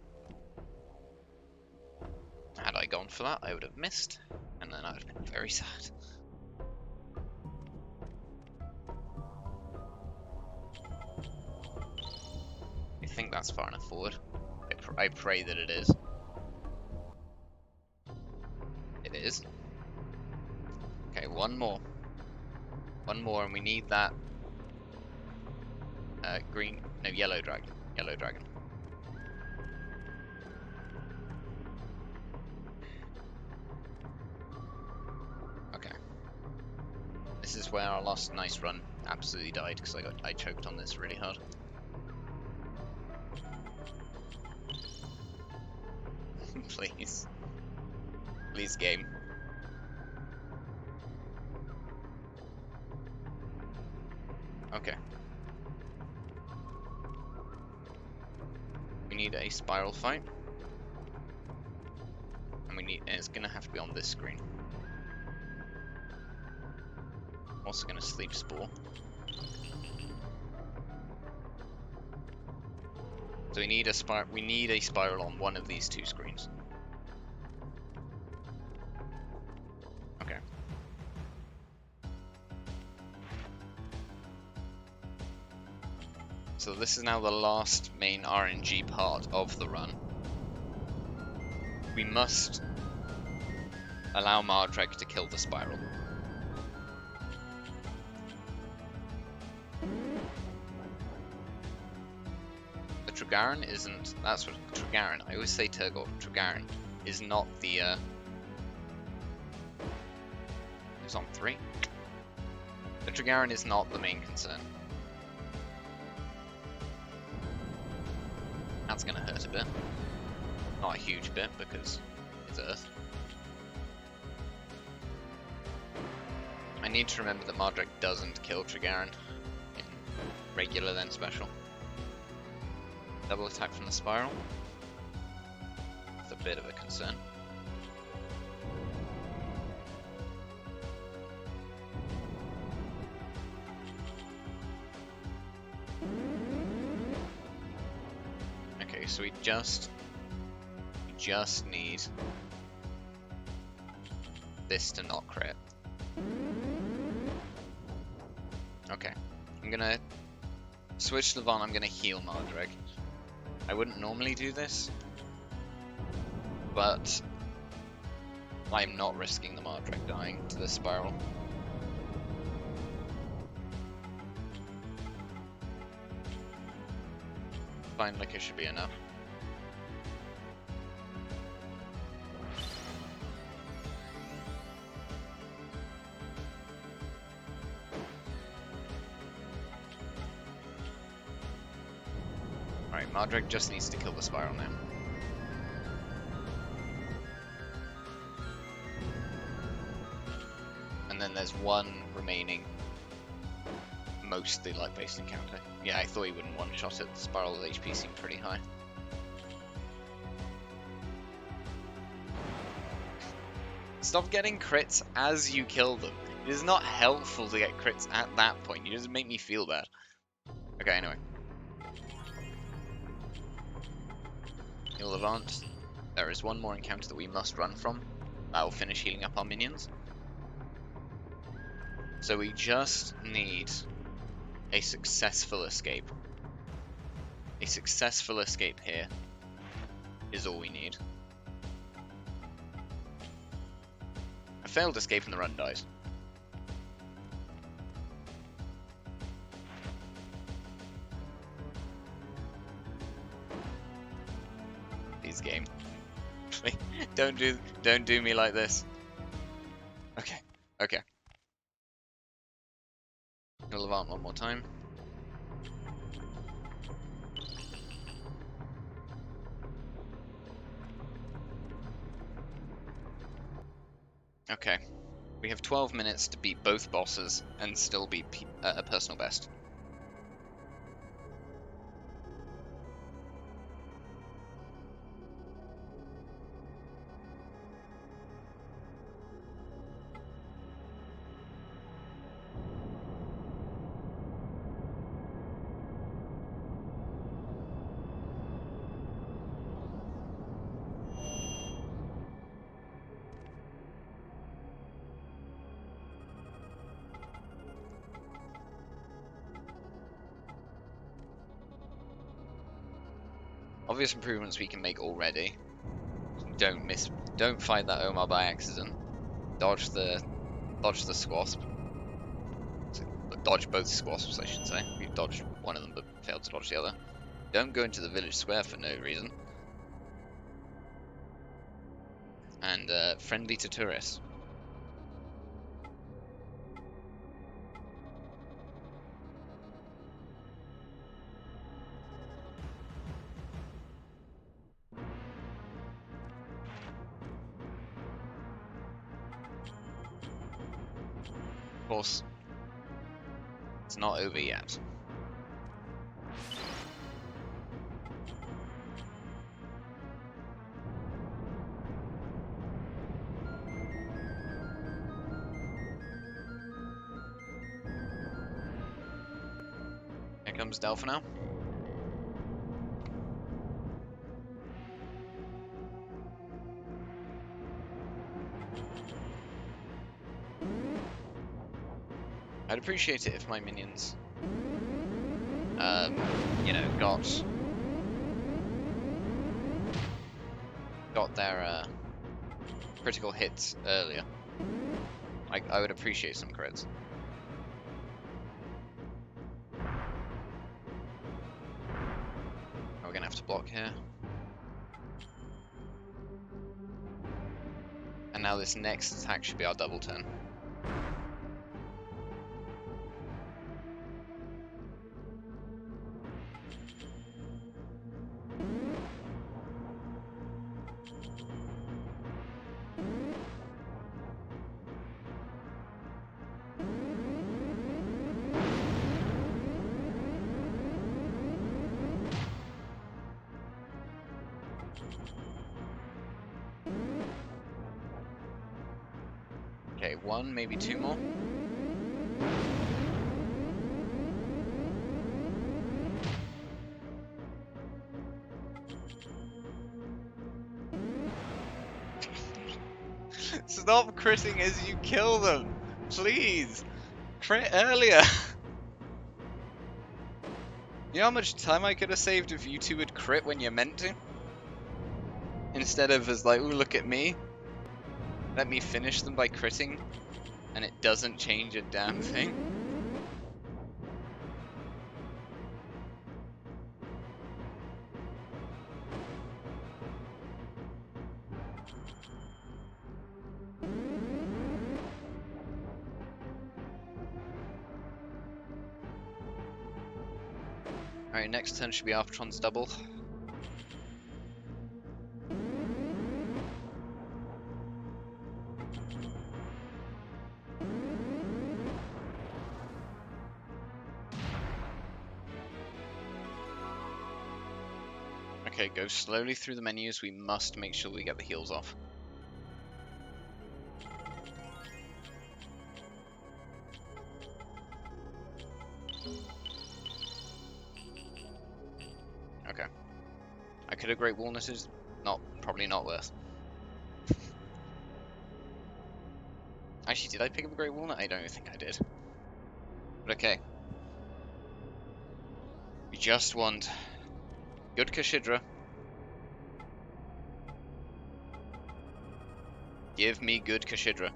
[SPEAKER 1] Had I gone for that, I would have missed, and then I'd have been very sad. I think that's far enough forward. I pray that it is. It is. Okay, 1 more. 1 more, and we need that yellow dragon. Yellow dragon. Okay. This is where our last nice run absolutely died because I choked on this really hard. Please. Please, game. Okay. We need a spiral fight. And it's gonna have to be on this screen. I'm also gonna sleep spore. So we need a spiral on one of these 2 screens. Okay. So this is now the last main RNG part of the run. We must allow marrdreg to kill the spiral. Trigaran isn't. That's what Trigaran. I always say Turgor. Trigaran is not the. It's on 3. The Trigaran is not the main concern. That's gonna hurt a bit. Not a huge bit because it's Earth. I need to remember that marrdreg doesn't kill Trigaran in regular then special. Double attack from the spiral. It's a bit of a concern. Okay, so we just need this to not crit. Okay, I'm gonna switch to the Von. I'm gonna heal marrdreg. I wouldn't normally do this, but I'm not risking the marrdreg dying to this spiral. Fine liquor should be enough. Alright, marrdreg just needs to kill the spiral now. And then there's one remaining mostly light-based encounter. Yeah, I thought he wouldn't one-shot it. The spiral's HP seemed pretty high. Stop getting crits as you kill them. It is not helpful to get crits at that point. You just make me feel bad. Okay, anyway. Heal Levant. There is one more encounter that we must run from. That will finish healing up our minions. So we just need a successful escape. A successful escape here is all we need. A failed escape and the run dies. Please, game. don't do me like this. Okay, okay. Levant one more time. Okay, we have 12 minutes to beat both bosses and still beat a personal best. Obvious improvements we can make already. Don't fight that ohma by accident. Dodge the squasp. Dodge both squasps, I should say. We dodged one of them but failed to dodge the other. Don't go into the village square for no reason. And friendly tuturis. Of course, it's not over yet. Here comes Delphi now. I'd appreciate it if my minions, you know, got their critical hits earlier. I would appreciate some crits. We're gonna gonna have to block here. And now this next attack should be our double turn. Okay, one, maybe two more. Stop critting as you kill them! Please! Crit earlier! You know how much time I could have saved if you two would crit when you're meant to? Instead of as like, ooh, look at me. Let me finish them by critting, and it doesn't change a damn thing. Alright, next turn should be Arpatron's double. Okay, go slowly through the menus. We must make sure we get the heals off. Okay. I could have Great Walnuted. Probably not worth. Actually, did I pick up a Great Walnut? I don't think I did. But okay. We just want good Kashidra. Give me good Kashidra.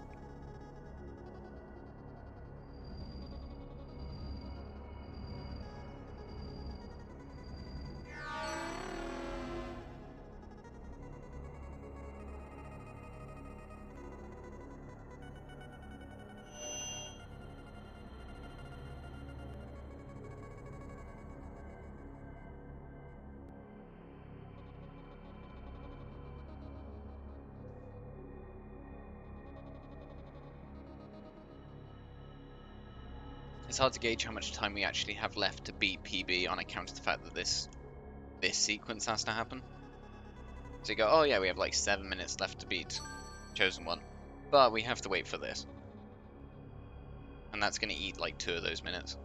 [SPEAKER 1] It's hard to gauge how much time we actually have left to beat PB on account of the fact that this sequence has to happen. So you go, oh yeah, we have like 7 minutes left to beat Chosen One, but we have to wait for this. And that's going to eat like 2 of those minutes.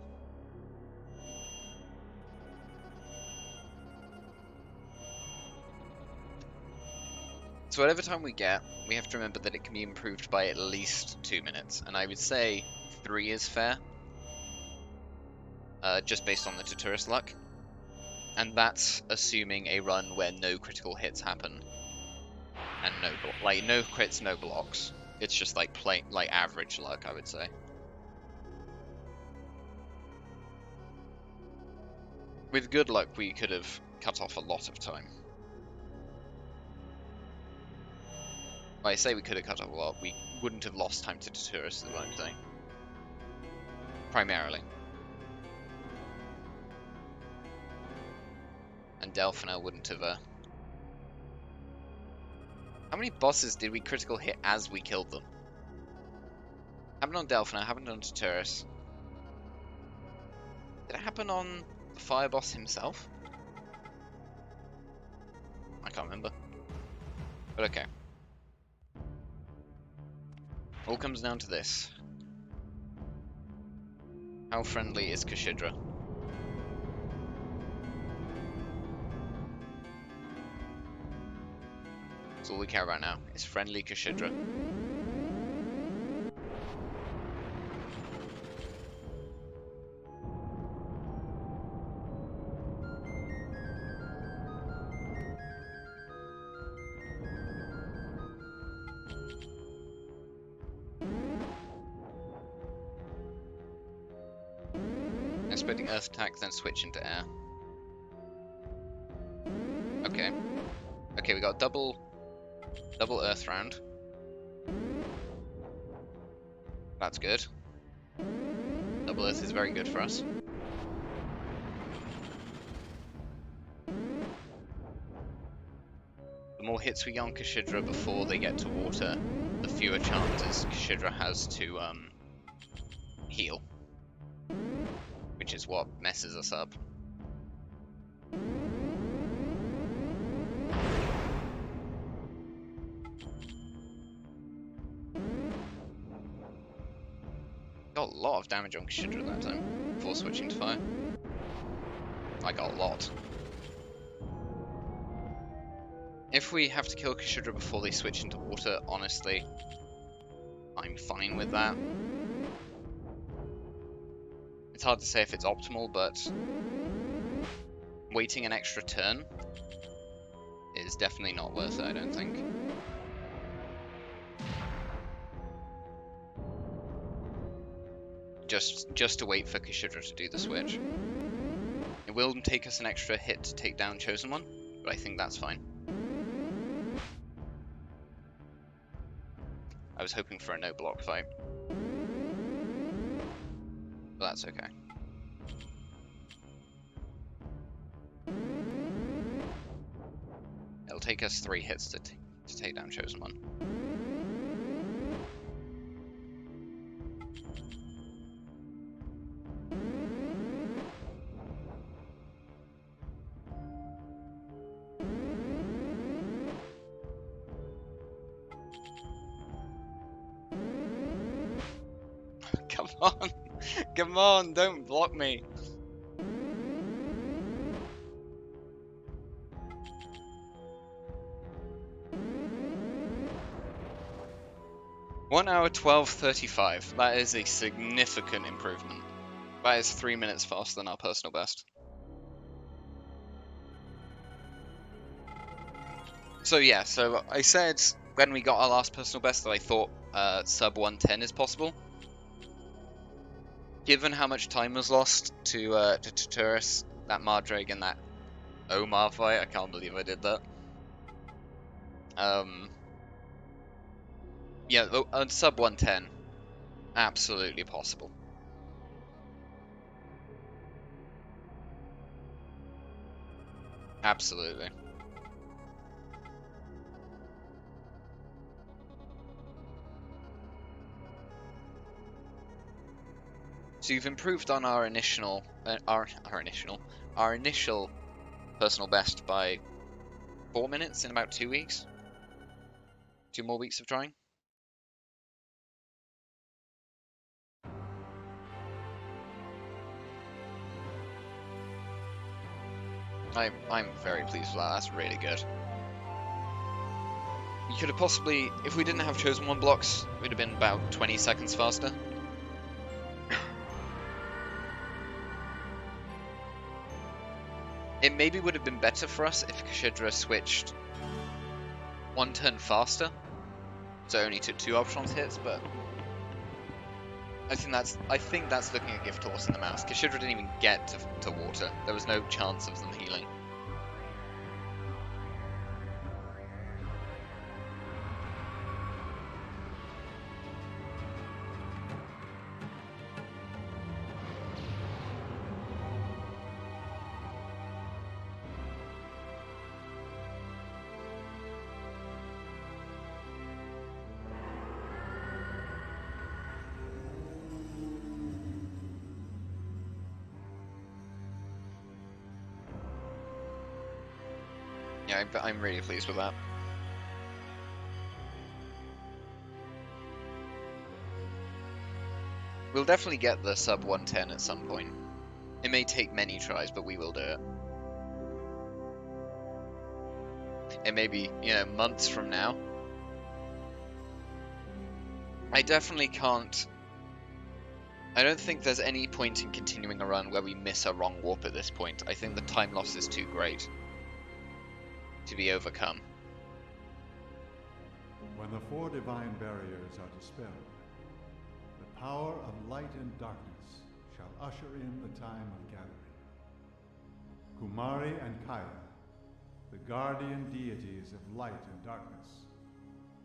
[SPEAKER 1] So whatever time we get, we have to remember that it can be improved by at least 2 minutes, and I would say 3 is fair. Just based on the tuturis luck. And that's assuming a run where no critical hits happen. And no crits, no blocks. It's just like average luck, I would say. With good luck, we could have cut off a lot of time. Well, I say we could have cut off a lot, we wouldn't have lost time to tuturis, is what I'm saying. Primarily. And Delphina wouldn't have, How many bosses did we critical hit as we killed them? Happened on Delphina, happened on tuturis. Did it happen on the fire boss himself? I can't remember. But okay. All comes down to this. How friendly is Kashidra? That's all we care about now, is friendly Kashidra. Expecting Earth attack, then switch into air. Okay. Okay, we got double Earth round. That's good. Double Earth is very good for us. The more hits we get on Kashidra before they get to water, the fewer chances Kashidra has to heal. Which is what messes us up. Got a lot of damage on Kashidra that time, before switching to fire. I got a lot. If we have to kill Kashidra before they switch into water, honestly, I'm fine with that. It's hard to say if it's optimal, but waiting an extra turn is definitely not worth it, I don't think. Just to wait for Kashidra to do the switch. It will take us an extra hit to take down Chosen One, but I think that's fine. I was hoping for a no block fight. But that's okay. It'll take us 3 hits to take down Chosen One. Come on! Come on, don't block me! (1 hour 12:35). That is a significant improvement. That is 3 minutes faster than our personal best. So yeah, so I said when we got our last personal best that I thought sub 110 is possible. Given how much time was lost to tuturis, that marrdreg, and that ohma fight, I can't believe I did that. Yeah, sub 110, absolutely possible. Absolutely. So you've improved on our initial personal best by 4 minutes in about 2 weeks. 2 more weeks of trying. I'm very pleased with that. That's really good. You could have possibly, if we didn't have Chosen One blocks, we'd have been about 20 seconds faster. It maybe would have been better for us if Kashidra switched 1 turn faster, so only took 2 options hits, but I think that's looking a gift horse in the mouth. Kashidra didn't even get to water. There was no chance of them healing. Yeah, I'm really pleased with that. We'll definitely get the sub 110 at some point. It may take many tries, but we will do it. It may be, months from now. I definitely can't... I don't think there's any point in continuing a run where we miss a wrong warp at this point. I think the time loss is too great to be overcome.
[SPEAKER 3] When the 4 divine barriers are dispelled, the power of light and darkness shall usher in the time of gathering. Kumari and Kaya, the guardian deities of light and darkness,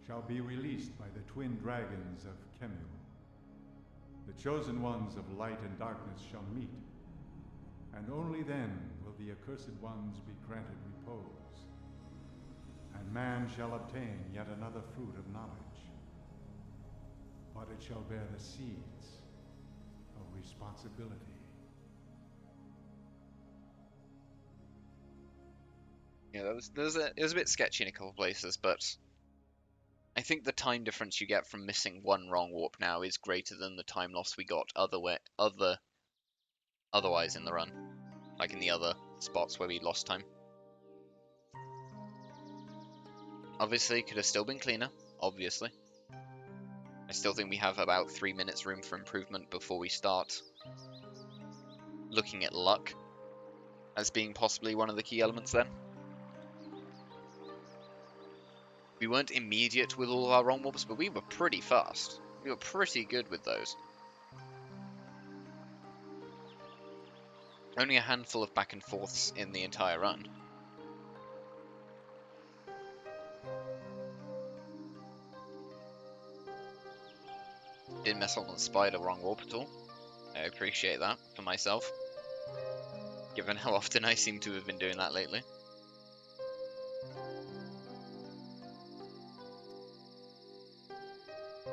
[SPEAKER 3] shall be released by the twin dragons of EMU. The chosen ones of light and darkness shall meet, and only then will the accursed ones be granted repose, and man shall obtain yet another fruit of knowledge. But it shall bear the seeds of responsibility.
[SPEAKER 1] Yeah, it was a bit sketchy in a couple of places, but I think the time difference you get from missing one wrong warp now is greater than the time loss we got otherwise in the run, like in the other spots where we lost time. Obviously, could have still been cleaner, obviously. I still think we have about 3 minutes room for improvement before we start looking at luck as being possibly one of the key elements then. We weren't immediate with all of our wrong warps, but we were pretty fast. We were pretty good with those. Only a handful of back and forths in the entire run. Didn't mess up on the spider wrong warp at all. I appreciate that for myself, given how often I seem to have been doing that lately.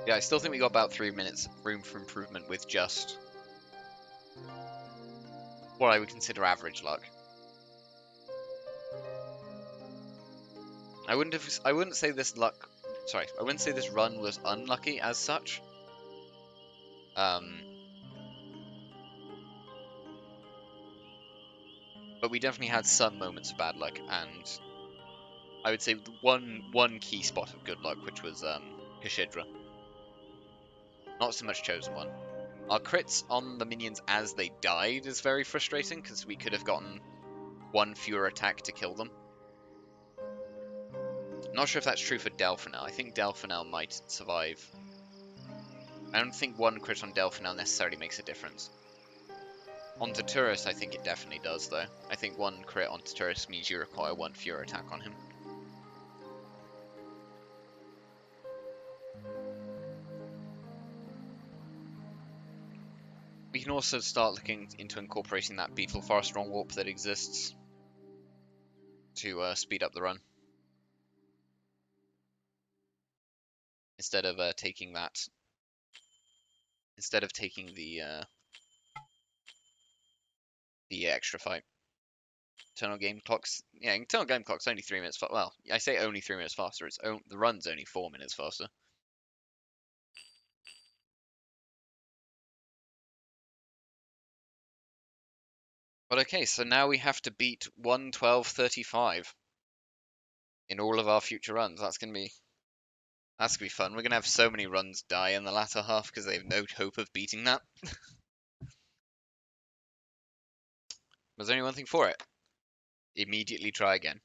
[SPEAKER 1] Yeah, I still think we got about 3 minutes room for improvement with just what I would consider average luck. I wouldn't say this run was unlucky as such. But we definitely had some moments of bad luck, and I would say one key spot of good luck, which was Kashidra. Not so much Chosen One. Our crits on the minions as they died is very frustrating, because we could have gotten one fewer attack to kill them. Not sure if that's true for Delphinel. I think Delphinel might survive. I don't think one crit on Delphinel necessarily makes a difference. On Tuturis, I think it definitely does, though. I think one crit on Tuturis means you require one fewer attack on him. We can also start looking into incorporating that Beetle Forest wrong warp that exists to speed up the run. Instead of taking the extra fight. Internal game clock's only 3 minutes faster. Well, I say only 3 minutes faster. The run's only 4 minutes faster. But okay, so now we have to beat 1:12:35 in all of our future runs. That's gonna be fun. We're gonna have so many runs die in the latter half because they have no hope of beating that. There's only one thing for it. Immediately try again.